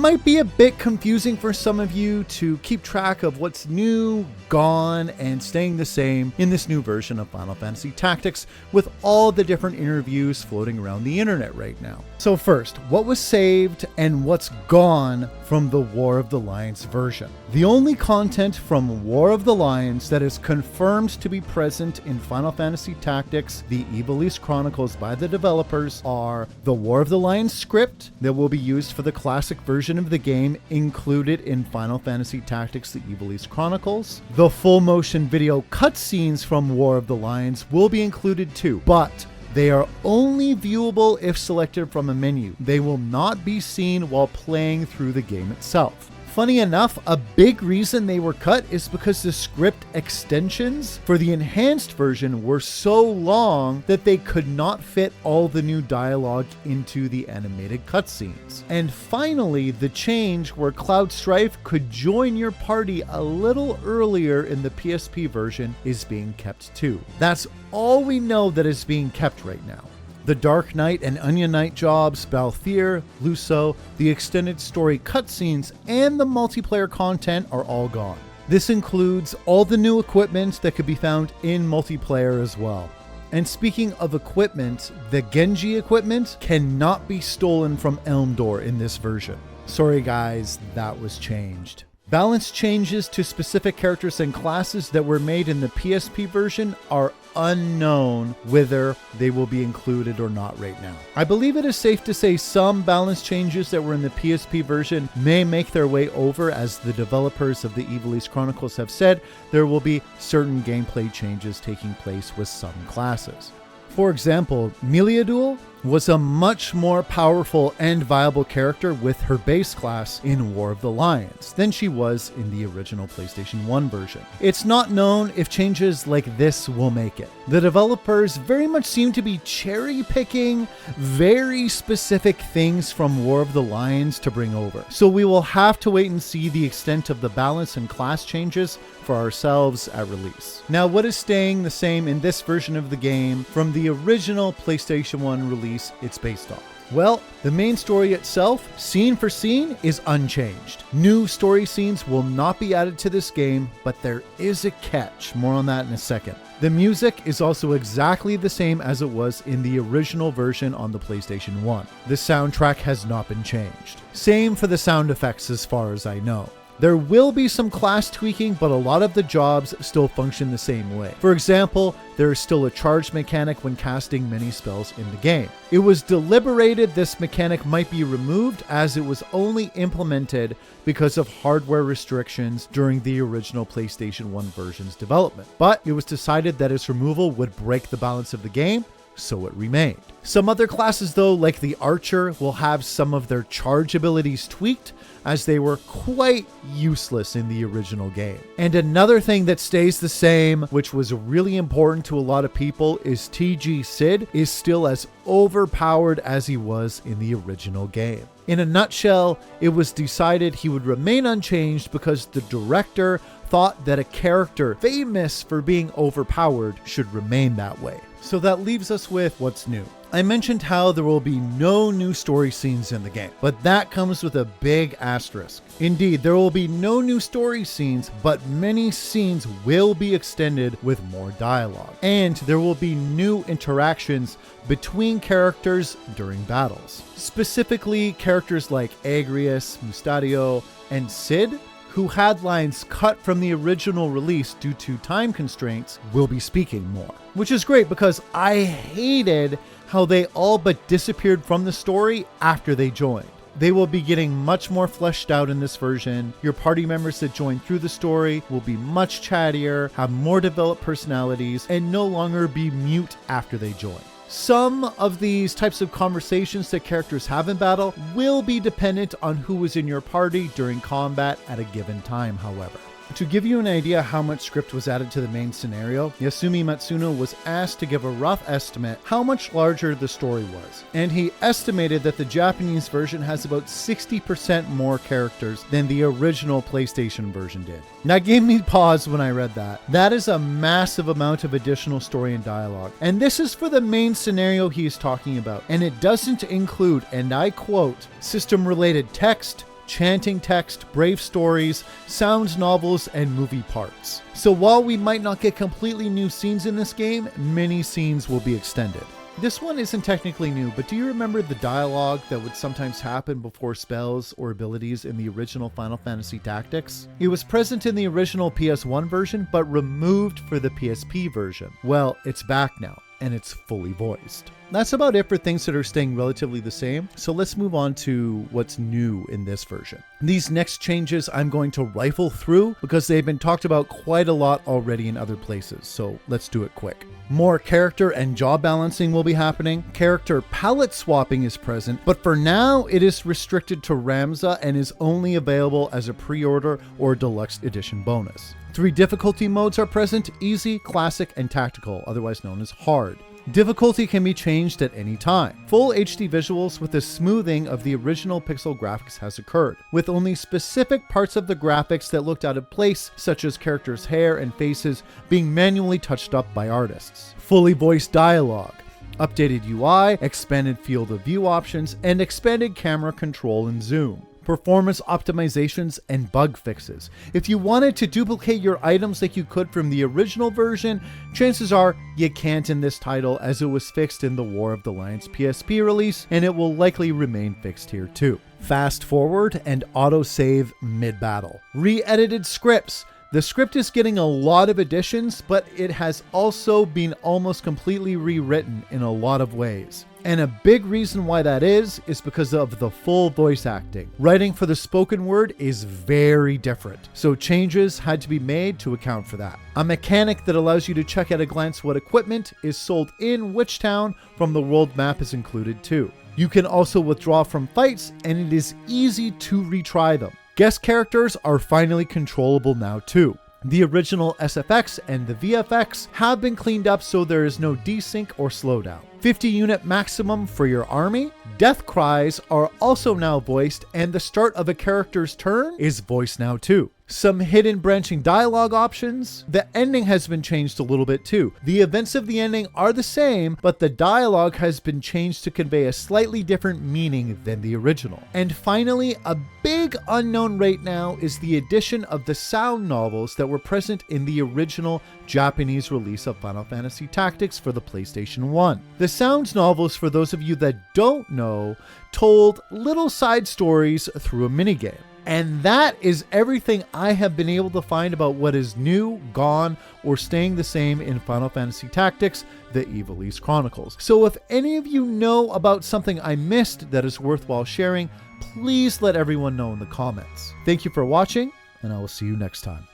might be a bit confusing for some of you to keep track of what's new, gone, and staying the same in this new version of Final Fantasy Tactics with all the different interviews floating around the internet right now. So first, what was saved and what's gone from the War of the Lions version? The only content from War of the Lions that is confirmed to be present in Final Fantasy Tactics, the Ivalice Chronicles by the developers, are the War of the Lions script that will be used for the classic version of the game included in Final Fantasy Tactics, the Ivalice Chronicles. The full motion video cutscenes from War of the Lions will be included too, but they are only viewable if selected from a menu. They will not be seen while playing through the game itself. Funny enough, a big reason they were cut is because the script extensions for the enhanced version were so long that they could not fit all the new dialogue into the animated cutscenes. And finally, the change where Cloud Strife could join your party a little earlier in the PSP version is being kept too. That's all we know that is being kept right now. The Dark Knight and Onion Knight jobs, Balthier, Luso, the extended story cutscenes, and the multiplayer content are all gone. This includes all the new equipment that could be found in multiplayer as well. And speaking of equipment, the Genji equipment cannot be stolen from Elmdor in this version. Sorry guys, that was changed. Balance changes to specific characters and classes that were made in the PSP version are unknown whether they will be included or not right now. I believe it is safe to say some balance changes that were in the PSP version may make their way over, as the developers of the Ivalice Chronicles have said there will be certain gameplay changes taking place with some classes. For example, Meliadul was a much more powerful and viable character with her base class in War of the Lions than she was in the original PlayStation 1 version. It's not known if changes like this will make it. The developers very much seem to be cherry-picking very specific things from War of the Lions to bring over. So we will have to wait and see the extent of the balance and class changes for ourselves at release. Now, what is staying the same in this version of the game from the original PlayStation 1 release it's based on? Well, the main story itself, scene for scene, is unchanged. New story scenes will not be added to this game, but there is a catch. More on that in a second. The music is also exactly the same as it was in the original version on the PlayStation 1. The soundtrack has not been changed. Same for the sound effects as far as I know. There will be some class tweaking, but a lot of the jobs still function the same way. For example, there is still a charge mechanic when casting many spells in the game. It was deliberated this mechanic might be removed, as it was only implemented because of hardware restrictions during the original PlayStation 1 version's development. But it was decided that its removal would break the balance of the game, so it remained. Some other classes though, like the Archer, will have some of their charge abilities tweaked, as they were quite useless in the original game. And another thing that stays the same, which was really important to a lot of people, is TG Sid is still as overpowered as he was in the original game. In a nutshell, it was decided he would remain unchanged because the director thought that a character famous for being overpowered should remain that way. So that leaves us with what's new. I mentioned how there will be no new story scenes in the game, but that comes with a big asterisk. Indeed, there will be no new story scenes, but many scenes will be extended with more dialogue. And there will be new interactions between characters during battles. Specifically, characters like Agrias, Mustadio, and Sid, who had lines cut from the original release due to time constraints, will be speaking more. Which is great because I hated how they all but disappeared from the story after they joined. They will be getting much more fleshed out in this version. Your party members that join through the story will be much chattier, have more developed personalities, and no longer be mute after they join. Some of these types of conversations that characters have in battle will be dependent on who was in your party during combat at a given time, however. To give you an idea how much script was added to the main scenario, Yasumi Matsuno was asked to give a rough estimate how much larger the story was. And he estimated that the Japanese version has about 60% more characters than the original PlayStation version did. That gave me pause when I read that. That is a massive amount of additional story and dialogue. And this is for the main scenario he is talking about. And it doesn't include, and I quote, system-related text, chanting text, brave stories, sound novels, and movie parts. So while we might not get completely new scenes in this game, many scenes will be extended. This one isn't technically new, but do you remember the dialogue that would sometimes happen before spells or abilities in the original Final Fantasy Tactics? It was present in the original PS1 version, but removed for the PSP version. Well, it's back now, and it's fully voiced. That's about it for things that are staying relatively the same, so let's move on to what's new in this version. These next changes I'm going to rifle through because they've been talked about quite a lot already in other places, so let's do it quick. More character and job balancing will be happening. Character palette swapping is present, but for now it is restricted to Ramza and is only available as a pre-order or deluxe edition bonus. 3 difficulty modes are present: easy, classic, and tactical, otherwise known as hard. Difficulty can be changed at any time. Full HD visuals with a smoothing of the original pixel graphics has occurred, with only specific parts of the graphics that looked out of place, such as characters' hair and faces, being manually touched up by artists. Fully voiced dialogue, updated UI, expanded field of view options, and expanded camera control and zoom. Performance optimizations and bug fixes. If you wanted to duplicate your items like you could from the original version, chances are you can't in this title, as it was fixed in the War of the Lions PSP release, and it will likely remain fixed here too. Fast forward and autosave mid-battle. Re-edited scripts. The script is getting a lot of additions, but it has also been almost completely rewritten in a lot of ways. And a big reason why that is because of the full voice acting. Writing for the spoken word is very different, so changes had to be made to account for that. A mechanic that allows you to check at a glance what equipment is sold in which town from the world map is included too. You can also withdraw from fights, and it is easy to retry them. Guest characters are finally controllable now too. The original SFX and the VFX have been cleaned up, so there is no desync or slowdown. 50 unit maximum for your army. Death cries are also now voiced, and the start of a character's turn is voiced now too. Some hidden branching dialogue options. The ending has been changed a little bit too. The events of the ending are the same, but the dialogue has been changed to convey a slightly different meaning than the original. And finally, a big unknown right now is the addition of the sound novels that were present in the original Japanese release of Final Fantasy Tactics for the PlayStation 1. The sound novels, for those of you that don't know, told little side stories through a minigame. And that is everything I have been able to find about what is new, gone, or staying the same in Final Fantasy Tactics, the Ivalice Chronicles. So if any of you know about something I missed that is worthwhile sharing, please let everyone know in the comments. Thank you for watching, and I will see you next time.